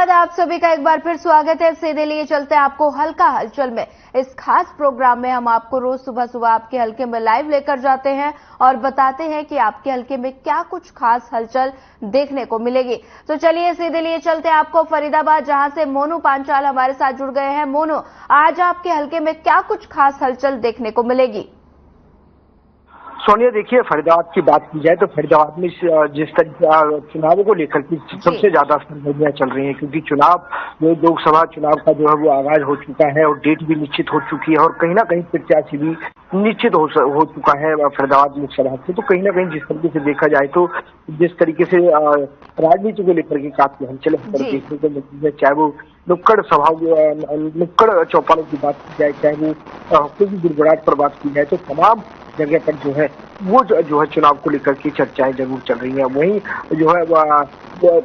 बाद आप सभी का एक बार फिर स्वागत है। सीधे लिए चलते हैं आपको हल्का हलचल में। इस खास प्रोग्राम में हम आपको रोज सुबह सुबह आपके हलके में लाइव लेकर जाते हैं और बताते हैं कि आपके हलके में क्या कुछ खास हलचल देखने को मिलेगी। तो चलिए सीधे लिए चलते हैं आपको फरीदाबाद, जहां से मोनू पांचाल हमारे साथ जुड़ गए हैं। मोनू, आज आपके हलके में क्या कुछ खास हलचल देखने को मिलेगी? सोनिया, देखिए, फरीदाबाद की बात की जाए तो फरीदाबाद में जिस तरह चुनावों को लेकर के सबसे ज्यादा सरगर्मियां चल रही हैं, क्योंकि चुनाव लोकसभा चुनाव का जो है वो आगाज हो चुका है और डेट भी निश्चित हो चुकी है और कहीं ना कहीं प्रत्याशी भी निश्चित हो चुका है फरीदाबाद लोकसभा से। तो कहीं ना कहीं जिस तरीके से देखा जाए तो जिस तरीके से राजनीति को लेकर के काफी हलचल देखने को मिलती है, चाहे वो नुक्कड़ सभा नुक्कड़ चौपालों की बात की जाए, चाहे वो कोई भी गिड़गिड़ाहट पर बात की जाए, तो तमाम जगह पर जो है वो जो है चुनाव को लेकर के चर्चाएं जरूर चल रही हैं। वहीं जो है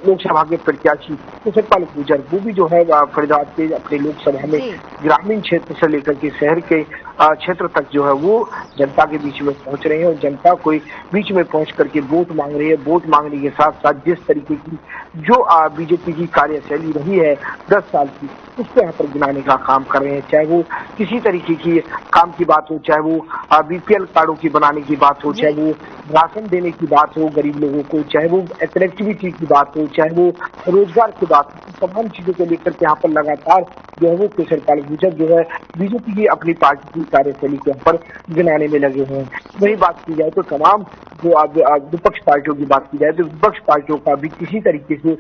लोकसभा के प्रत्याशी सतपाल गुर्जर, वो भी जो है फरीदाबाद के अपने लोकसभा में ग्रामीण क्षेत्र से लेकर के शहर के क्षेत्र तक जो है वो जनता के बीच में पहुंच रहे हैं और जनता को बीच में पहुंच करके वोट मांग रही है। वोट मांगने के साथ साथ जिस तरीके की जो बीजेपी की कार्यशैली रही है 10 साल की, उसको यहाँ पर गिनाने का काम कर रहे हैं। चाहे वो किसी तरीके की काम की बात हो, चाहे वो बीपीएल कार्डों की बनाने की बात हो, चाहे वो राशन देने की बात हो गरीब लोगों को, चाहे वो कनेक्टिविटी की बात हो, चाहे वो रोजगार की बात हो, तमाम चीजों को लेकर के यहाँ पर लगातार जो है वो सतपाल गुर्जर जो है बीजेपी की अपनी पार्टी की कार्यशैली के यहाँ पर गिनाने में लगे हुए हैं। वही बात की जाए तो तमाम जो विपक्ष पार्टियों की बात की जाए तो विपक्ष पार्टियों का भी किसी तरीके से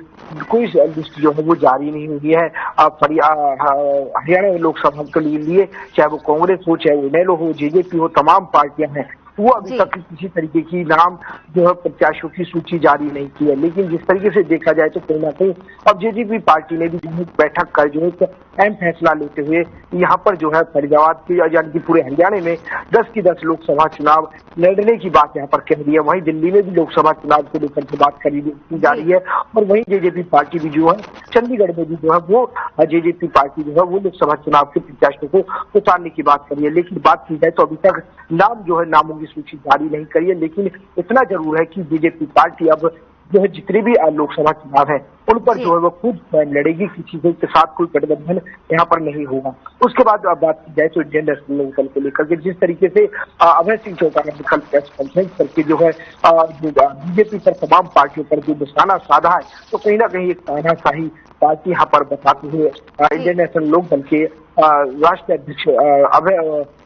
कोई लिस्ट जो है वो जारी नहीं हुई है हरियाणा लोकसभा के लिए, चाहे वो कांग्रेस हो, चाहे वो इनेलो हो, जेजेपी हो, तमाम पार्टियां हैं, वो अभी तक किसी तरीके की नाम जो है प्रत्याशियों की सूची जारी नहीं की है। लेकिन जिस तरीके से देखा जाए तो कहीं ना कहीं अब जेजेपी पार्टी ने भी जो बैठक कर जो एक अहम फैसला लेते हुए यहाँ पर जो है फरीदाबाद की यानी कि पूरे हरियाणा में 10 की 10 लोकसभा चुनाव लड़ने की बात यहाँ पर कह रही है। वहीं दिल्ली में भी लोकसभा चुनाव को लेकर के बात की जा रही है और वहीं जेजेपी पार्टी भी जो है चंडीगढ़ में भी जो है वो जेजेपी पार्टी जो है वो लोकसभा चुनाव के प्रत्याशियों को उतारने की बात करी है। लेकिन बात की जाए तो अभी तक नाम जो है नामों की सूची जारी नहीं करी है। लेकिन इतना जरूर है कि बीजेपी पार्टी अब जो है जितने भी लोकसभा चुनाव है उन पर जो है वो खुद लड़ेगी, किसी के साथ कोई गठबंधन यहाँ पर नहीं होगा। उसके बाद बात की जाए तो इंडियन नेशनल लोकदल को लेकर के जिस तरीके से अभय सिंह चौटाला ने कल प्रेस कॉन्फ्रेंस करके जो है बीजेपी पर तमाम पार्टियों पर जो निशाना साधा है, तो कहीं ना कहीं एक तानाशाही पार्टी यहाँ पर बताते हुए इंडियन नेशनल लोकदल के राष्ट्रीय अध्यक्ष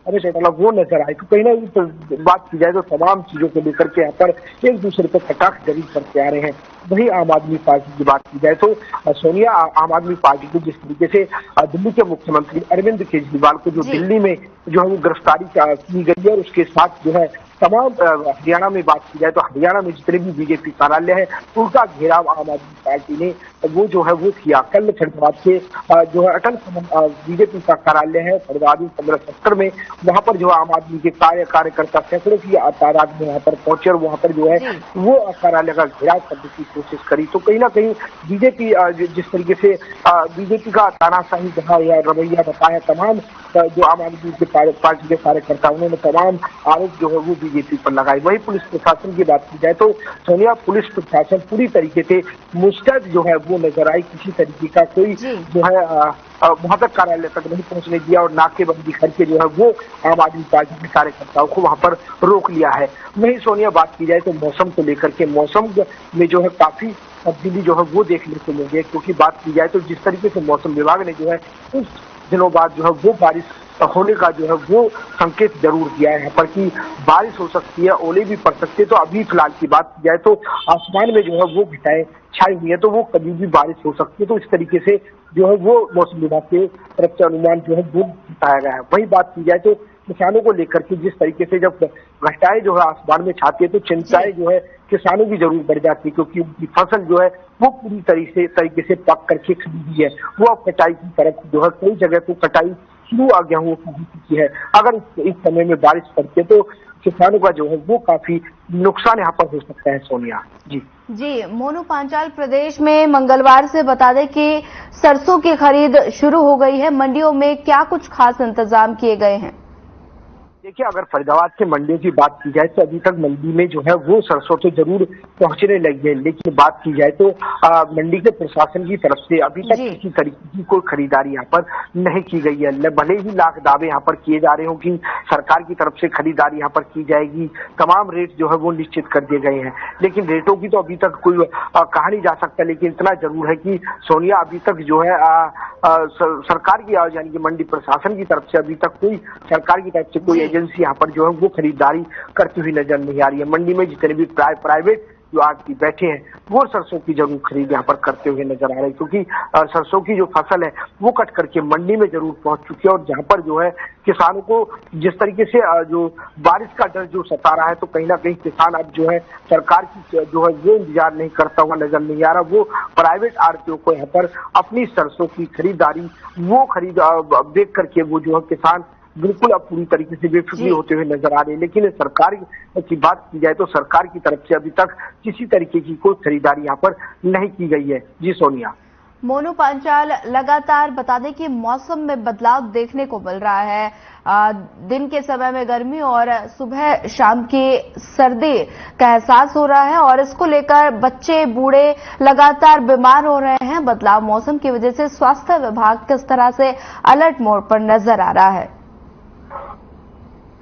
अभय चौटाला वो नजर आए। तो कहीं ना कहीं बात की जाए तो तमाम चीजों को लेकर के यहाँ पर एक दूसरे पर कटाक्ष जरूर करते आ रहे हैं। वही आम आदमी पार्टी की बात की जाए तो सोनिया, आम आदमी पार्टी को जिस तरीके से दिल्ली के मुख्यमंत्री अरविंद केजरीवाल को जो दिल्ली में जो है वो गिरफ्तारी की गई है और उसके साथ जो है तमाम हरियाणा में बात की जाए तो हरियाणा में जितने भी बीजेपी कार्यालय है उनका घेराव आम आदमी पार्टी ने वो जो है वो किया। कल फरीदाबाद के जो है अटल बीजेपी का कार्यालय है फरीदाबाद 15 सेक्टर में, वहां पर जो आम आदमी के कार्यकर्ता सैकड़ों की तादाद में वहां पर पहुंचे और वहां पर जो है वो कार्यालय का घेराव करने की कोशिश करी। तो कहीं ना कहीं बीजेपी जिस तरीके से बीजेपी का तानाशाही या रवैया बताया, तमाम जो आम आदमी के पार्टी के कार्यकर्ता उन्होंने तमाम आरोप जो है वो बीजेपी पर लगाए। वही पुलिस प्रशासन की बात की जाए तो सोनिया, पुलिस प्रशासन पूरी तरीके से मुस्तैद जो है वो नजर आई, किसी तरीके का कोई जो है वहां तक कार्यालय तक नहीं पहुंचने दिया और नाकेबंदी करके जो है वो आम आदमी पार्टी के कार्यकर्ताओं को वहां पर रोक लिया है। वही सोनिया, बात की जाए तो मौसम को लेकर के मौसम में जो है काफी तब्दीली जो है वो देखने को मिल गई, क्योंकि बात की जाए तो जिस तरीके से मौसम विभाग ने जो है कुछ दिनों बाद जो है वो बारिश होने का जो है वो संकेत जरूर दिया है यहाँ पर कि बारिश हो सकती है, ओले भी पड़ सकते हैं। तो अभी फिलहाल की बात की जाए तो आसमान में जो है वो घटाएं छाई हुई है, तो वो कभी भी बारिश हो सकती है। तो इस तरीके से जो है वो मौसम विभाग के तरफ से अनुमान जो है वो बताया गया है। वही बात की जाए तो किसानों को लेकर के जिस तरीके से जब घटाएं जो है आसमान में छाती है तो चिंताएं जो है किसानों की जरूर बढ़ जाती है, क्योंकि उनकी फसल जो है वो पूरी तरीके से पक करके खड़ी हुई है, वो अब कटाई की तरफ जो है कई जगह तो कटाई शुरू गेहूं की हो चुकी है। अगर इस समय में बारिश पड़ती है तो किसानों का जो है वो काफी नुकसान यहाँ पर हो सकता है। सोनिया जी, मोनू पांचाल, प्रदेश में मंगलवार से बता दें कि सरसों की खरीद शुरू हो गई है। मंडियों में क्या कुछ खास इंतजाम किए गए हैं? देखिए, अगर फरीदाबाद के मंडियों की बात की जाए तो अभी तक मंडी में जो है वो सरसों तो जरूर पहुंचने लगी है, लेकिन बात की जाए तो मंडी के प्रशासन की तरफ से अभी तक किसी तरीके की कोई खरीदारी यहाँ पर नहीं की गई है। भले ही लाख दावे यहाँ पर किए जा रहे हो कि सरकार की तरफ से खरीदारी यहाँ पर की जाएगी, तमाम रेट जो है वो निश्चित कर दिए गए हैं, लेकिन रेटों की तो अभी तक कोई कहा नहीं जा सकता। लेकिन इतना जरूर है कि सोनिया, अभी तक जो है सरकार की यानी कि मंडी प्रशासन की तरफ से अभी तक कोई सरकार की तरफ से कोई एजेंसी यहाँ पर जो है वो खरीदारी करती हुई नजर नहीं आ रही है। मंडी में जितने भी प्राइवेट जो आदमी बैठे हैं वो सरसों की जरूर खरीद यहाँ पर करते हुए नजर आ रहे हैं, क्योंकि सरसों की जो फसल है वो कट करके मंडी में जरूर पहुंच चुकी है। और जहाँ पर जो है किसानों को जिस तरीके से जो बारिश का डर जो सता रहा है, तो कहीं ना कहीं किसान अब जो है सरकार की जो है वो इंतजार नहीं करता हुआ नजर नहीं आ रहा। वो प्राइवेट आड़तियों को यहाँ पर अपनी सरसों की खरीदारी वो खरीद देख करके वो जो है किसान बिल्कुल अब पूरी तरीके से बेफिक्री होते हुए नजर आ रहे हैं। लेकिन सरकार की बात की जाए तो सरकार की तरफ से अभी तक किसी तरीके की कोई खरीदारी यहाँ पर नहीं की गई है। जी सोनिया। मोनू पांचाल, लगातार बता दें कि मौसम में बदलाव देखने को मिल रहा है। दिन के समय में गर्मी और सुबह शाम की सर्दी का एहसास हो रहा है और इसको लेकर बच्चे बूढ़े लगातार बीमार हो रहे हैं। बदलाव मौसम की वजह से स्वास्थ्य विभाग किस तरह से अलर्ट मोड पर नजर आ रहा है?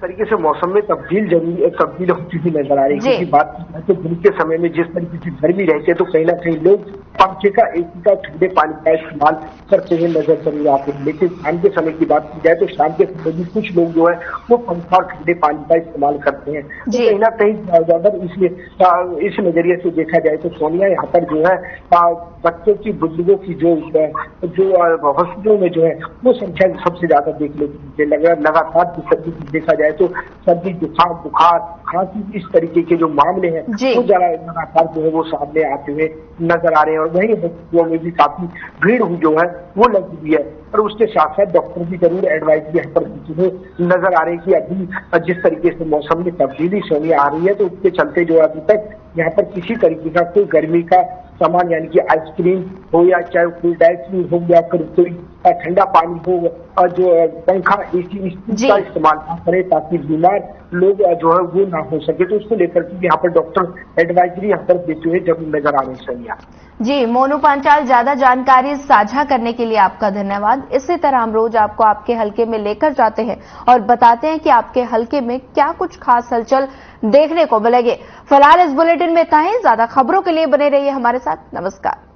तरीके से मौसम में तब्दील होती हुई नजर आ रही है, क्योंकि बात की जाए तो दिन के समय में जिस तरीके से गर्मी रहती है तो कहीं ना कहीं लोग पंखे का, एसी का, ठंडे पानी का इस्तेमाल करते हुए नजर जरूर आते हैं। लेकिन शाम के समय की बात की जाए तो शाम के समय भी कुछ लोग जो है वो पंखा और ठंडे पानी का इस्तेमाल करते हैं। तो कहीं ना कहीं अगर इस नजरिए से देखा जाए तो सोनिया, यहाँ पर जो है बच्चों की, बुजुर्गों की जो हॉस्पिटलों में जो है वो संख्या सबसे ज्यादा देखने को मिलती है। लगातार देखा जाए तो सर्दी, जुकाम, बुखार, खांसी, इस तरीके के जो मामले हैं वो लगातार जो है वो सामने आते हुए नजर आ रहे हैं। और वही हॉस्पिटलों में भी काफी भीड़ जो है वो लगी हुई है। और उसके साथ साथ डॉक्टर भी जरूर एडवाइजरी यहाँ पर देते हुए नजर आ रहे हैं कि अभी जिस तरीके से मौसम में तब्दीली सोनिया आ रही है तो उसके चलते जो अभी तक यहाँ पर किसी तरीके का कोई गर्मी का सामान यानी कि आइसक्रीम हो या चाहे कोई डाइसक्रीम हो या फिर कोई ठंडा पानी हो और जो पंखा, एसी का इस्तेमाल ना करें ताकि बीमार लोग जो है वो ना हो सके। तो उसको लेकर के यहाँ पर डॉक्टर एडवाइजरी यहाँ पर देते हुए जब नजर आ रहे हैं। सोनिया जी, मोनू पांचाल, ज्यादा जानकारी साझा करने के लिए आपका धन्यवाद। इसी तरह हम रोज आपको आपके हलके में लेकर जाते हैं और बताते हैं कि आपके हलके में क्या कुछ खास हलचल देखने को मिलेगी। फिलहाल इस बुलेटिन में इतना ही। ज्यादा खबरों के लिए बने रहिए हमारे साथ। नमस्कार।